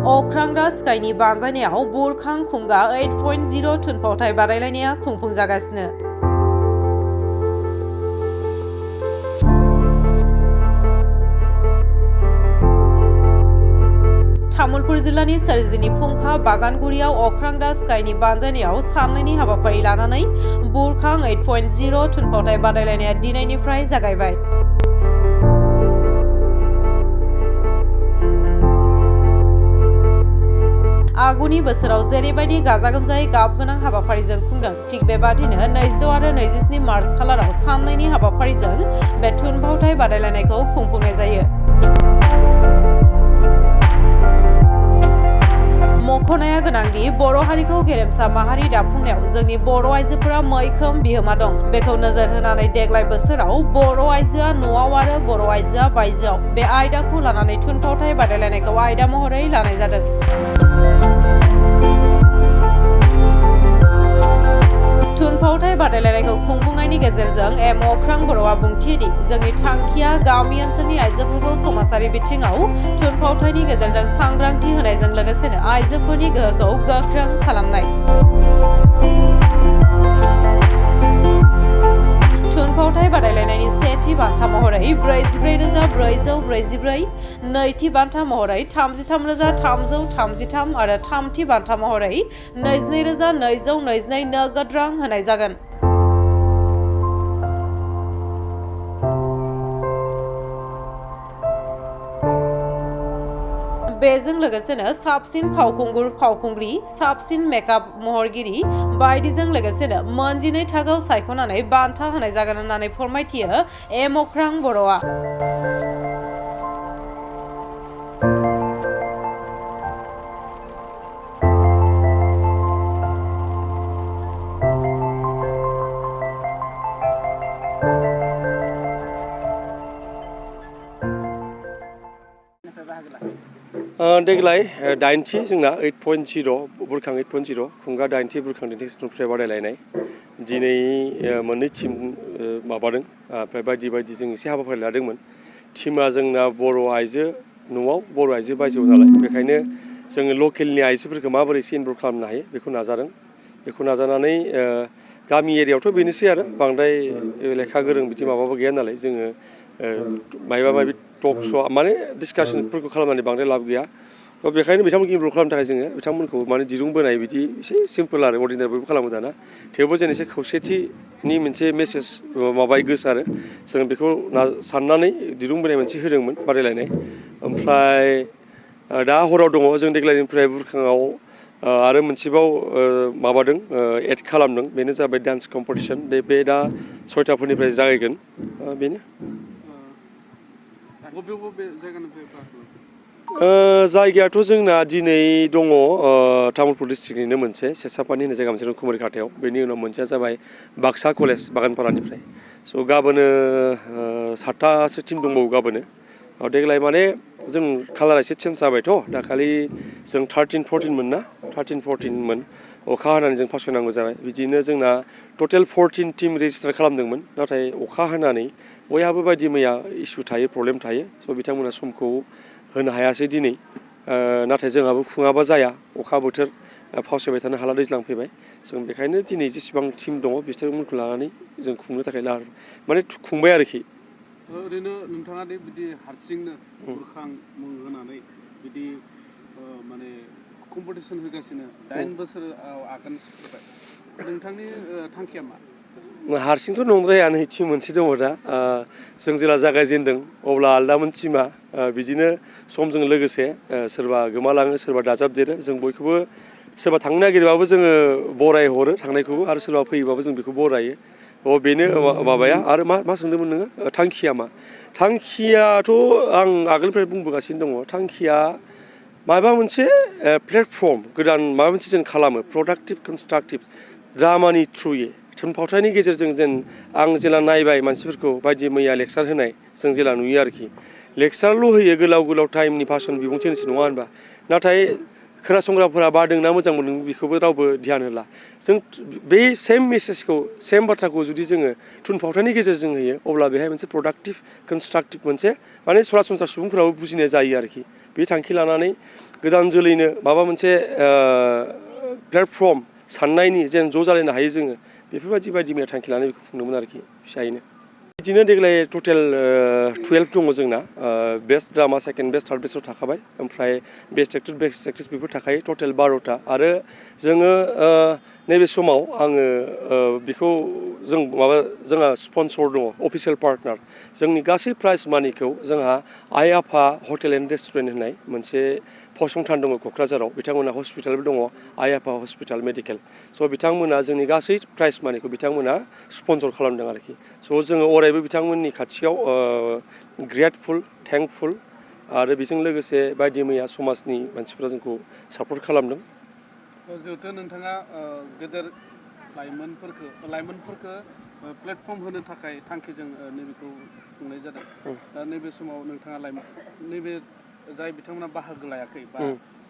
अख्रांदा स्काइनि बानजायनायाव बुरखां खुंगा 8.0 थुनफावथाय बादायलायनाया खुंफुंजागासिनो। तामुलपुर जिल्लानि सोरजिनि फुंखा बागानगुरियाव अख्रांदा स्काइनि बानजायनायाव साननैनि हाबाफारि लानानै बुरखां 8.0 थुनफावथाय बादायलायनाया दिनैनिफ्राय जागायबाय। आगुनि बोसोराव जेरैबायदि गाजा गोमजायै गाब गोनां हाबाफारिजों खुंदों थिक बेबादिनो 26 आरो 27 मार्च खालाराव साननैनि हाबाफारिजों बे थुनफावथाय बादायलायनायखौ खुंफुंनाय जायो। मख'नाया गोनांदि बर' हारिखौ गेरेमसा माहारि दाफुंनायाव जोंनि बर' आइजोफोरा मैखोम बिहोमा दं। बेखौ नोजोर होनानै देग्लाय बोसोराव बर' आइजोआ न'आव आरो बर' आइजोआ बायजोआव बे आयदाखौ लानानै थुनफावथाय बादायलायनायखौ आयदा महरै लानाय जादों। थुनफावथाय बादायलायनायखौ खुंफुंनायनि गेजेरजों अख्रां बर'आ बुंथियोदि जोंनि थांखिया गामि ओनसोलनि आइजोफोरखौ समाजारि बिथिङाव थुनफावथायनि गेजेरजों सांग्रांथि होनायजों लोगोसेनो आइजोफोरनि गोहोखौ गोख्रों खालामनाय। थुनफावथाय बादायलायनायनि सेथि बान्था महरै 44,444, नैथि बान्था महरै 33,333 आरो थामथि बान्था महरै 22,222 नोगोद रां होनाय जागोन। बेजों लोगोसेनो साबसिन फावखुंगुर फावखुंग्रि, साबसिन मेकआप महरगिरि बायदिजों लोगोसेनो 12 थाखोआव सायख'नानै बान्था होनाय जागोन होननानै फोरमायथियो अख्रां बर'आ। देग्लाय 8थि जोंना 8.0 बुरखां 8.0 खुंगा 8थि बुरखां दिन्थिफुंनाय थुनफावथाय बादायलायनाय दिनै मोननै टीम माबादों ओमफ्राय बायदि बायदि जों एसे हाबाफारि लादोंमोन। टीमा जोंना बर' आइजो न'आव बर' आइजो बायजोआव नालाय बेखायनो जोङो लकेलनि आइजोफोरखौ माबोरै एसे इनभल्भ खालामनो हायो बेखौ नाजादों। बेखौ नाजानानै गामि एरियायावथ' बेनोसै आरो बांद्राय लेखा गोरों बिदि माबाबो गैया नालाय जोङो माबा माबि टक श' माने डिसकासनफोरखौ खालामनानै बांद्राय लाब गैया। बेखायनो बिथांमोनखौ इनभल्भ खालामनो थाखाय जोङो बिथांमोनखौ माने दिरुं बोनाय बिदि एसे सिम्पोल आरो अर्डिनारिबो खालामो दाना। थेवबो जों एसे खौसेथिनि मोनसे मेसेज माबाय गोसारो जों बेखौ साननानै दिरुं बोनाय मोनसे होदोंमोन बादायलायनाय। ओमफ्राय दा हराव दङ जों देग्लायनिफ्राय बुरखाङाव आरो मोनसेबाव माबादों एड खालामदों बेनो जाबाय डान्स कम्पिटिसन। बे दा 6टाफोरनिफ्राय जागायगोन बेनो। जायगायाथ' जोंना दिनै दङ तामुलपुर डिस्ट्रिक्टनिनो मोनसे सेसापानि होननाय जायगा मोनसे दं कुमारिघाटायाव। बेनि उनाव मोनसेया जाबाय बाक्सा कलेज बागानपारानिफ्राय। स' गाबोनो 7टासो टिम दंबावो गाबोनो। देग्लाय माने जों कालारा एसे चेन्ज जाबायथ' दाखालि जों 13-14 मोन ना 13-14 मोन अखा हानानै जों फासयनांगौ जाबाय। बिदिनो जोंना टटेल 14 टिम रेजिस्टार खालामदोंमोन नाथाय अखा हानानै बयहाबो बायदि मैया इसु थायो प्रब्लेम थायो। स' बिथांमोना समखौ होनो हायासै दिनै। नाथाय जोंहाबो खुङाबा जाया अखा बोथोर फावसायबाय थानो हाला दैज्लां फैबाय। जों बेखायनो दिनै जेसेबां टिम दङ बिसोरमोनखौ लानानै जों खुंनो थाखाय माने खुंबाय आरोखि। ओरैनो नोंथाङा दे बिदि हारसिंनो बुरखां मुं होनानै बिदि माने कम्पिटिसन होगासिनो 8 बोसोर आगाननिफ्राय नोंथांनि थांखिया मा? हारसिंथ' नंद्राया नै टिम मोनसे दङ दा जों जेला जागायजेनदों अब्ला आलदामोन टिमा बिदिनो समजों लोगोसे सोरबा गोमालाङो सोरबा दाजाबदेरो जों बयखौबो सोरबा थांनो नागिरबाबो जोङो बराय हरो थांनायखौबो आरो सोरबा फैयोबाबो जों बेखौ बरायो। बेनो माबाया आरो मा सोंदोंमोन नोङो थांखिया मा? थांखियाथ' आं आगोलनिफ्राय बुंबोगासिनो दङ थांखिया माबा मोनसे प्लेटफर्म गोदान माबा मोनसे जों खालामो प्रडाक्टिभ कनस्ट्राक्टिभ ड्रामानि थ्रुयै थुनफावथायनि गेजेरजों जेन आं जेला नायबाय मानसिफोरखौ बायदि मैया लेक्सार होनाय जों जेला नुयो आरोखि लेक्सारल' होयो गोलाव गोलाव टाइमनि भाषण बिबुंथि होनोसै नङा होनबा नाथाय खोनासंग्राफोरा बादोंना मोजां मोनदों बेखौबो रावबो ध्यान होला। जों बे सेम मेसेजखौ सेम बाथ्राखौ जुदि जोङो थुनफावथायनि गेजेरजों होयो अब्ला बेहाय मोनसे प्रडाक्टिभ कनस्ट्राक्टिभ मोनसे माने सरासनस्रा सुबुंफोराबो बुजिनाय जायो आरोखि बे थांखि लानानै गोदान जोलैनो माबा मोनसे प्लेटफर्म साननायनि जेन ज' जालायनो हायो जोङो बेफोरबायदि बायदि मैया थांखि लानानै बेखौ खुंदोंमोन आरोखि फिसायैनो बिदिनो देग्लाय टटेल 12 दङ जोंना best drama second best third बेस्टआव थाखाबाय ओमफ्राय बेस्ट एक्टर बेस्ट एक्ट्रेस बेफोर थाखायो टटेल 12टा आरो जोङो नैबे समाव आङो बेखौ जोंहा स्पन्सर दङ अफिसियेल पार्टनार जोंनि गासै प्राइज मानिखौ जोंहा आइ आफा हटेल एन्ड रेस्टुरेन्ट होननाय मोनसे फसंथान दङ क'क्राझाराव बिथांमोना हस्पिटालबो दङ आइ आफा हस्पिटाल मेडिकेल स' बिथांमोना जोंनि गासै प्राइज मानिखौ बिथांमोना स्पन्सर खालामदों आरोखि स' जोङो अरायबो बिथांमोननि खाथियाव ग्रेटफुल थेंकफुल आरो बेजों लोगोसे बायदि मैया समाजनि मानसिफ्रा जोंखौ सापर्ट खालामदों जिहेथु नोंथाङा गेदेर लाइमोनफोरखौ प्लेटफर्म होनो थाखाय थांखिजों नैबेखौ खुंनाय जादों दा नैबे समाव नोंथाङा नैबे जाय बिथांमोना बाहागो लायाखै बा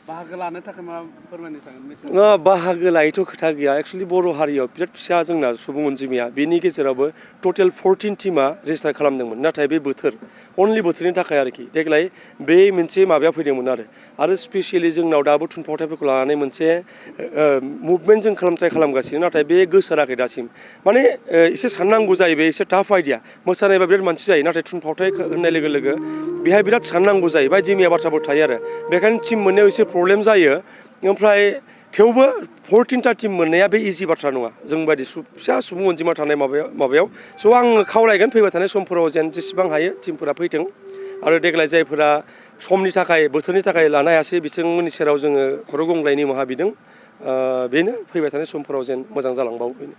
बाहागो लानो थाखाय मा फोरमायनो सानो बाहागो लायैथ' खोथा गैया एक्सुवेलि बर' हारियाव बिराद फिसा जोंना सुबुं अनजिमाया बेनि गेजेरावबो टटेल 14 टिमा रेजिस्टार खालामदोंमोन नाथाय बे अनलि बोथोरनि थाखाय आरोखि देग्लाय बे मोनसे माबायाव फैदोंमोन आरो स्पेसियेलि जोंनाव दाबो थुनफावथायफोरखौ लानानै मोनसे मुभमेन्ट जों ट्राइ खालामगासिनो नाथाय बे गोसाराखै दासिम माने एसे साननांगौ जायो बे एसे टाफ आइडिया मोसानायबा बिराद मानसि जायो नाथाय थुनफावथाय होननाय लोगो लोगो बेहाय बिराद साननांगौ जायो बायदि मैया बाथ्राफोर थायो आरो बेखायनो टिम मोननायाव एसे प्रब्लेम जायो ओमफ्राय थेवबो 14टा टिम मोननाया बे इजि बाथ्रा नङा जों बायदि फिसा सुबुं अनजिमा थानाय माबायाव स' आं खावलायगोन फैबाय थानाय समफोराव जेन जेसेबां हायो टिमफोरा फैथों आरो देग्लाय जायफोरा समनि थाखाय बोथोरनि थाखाय लानो हायासै बिथांमोननि सेराव जोङो खर' गंग्लायनि निमाहा बिदों बेनो फैबाय थानाय समफोराव जेन मोजां जालांबावो बेनो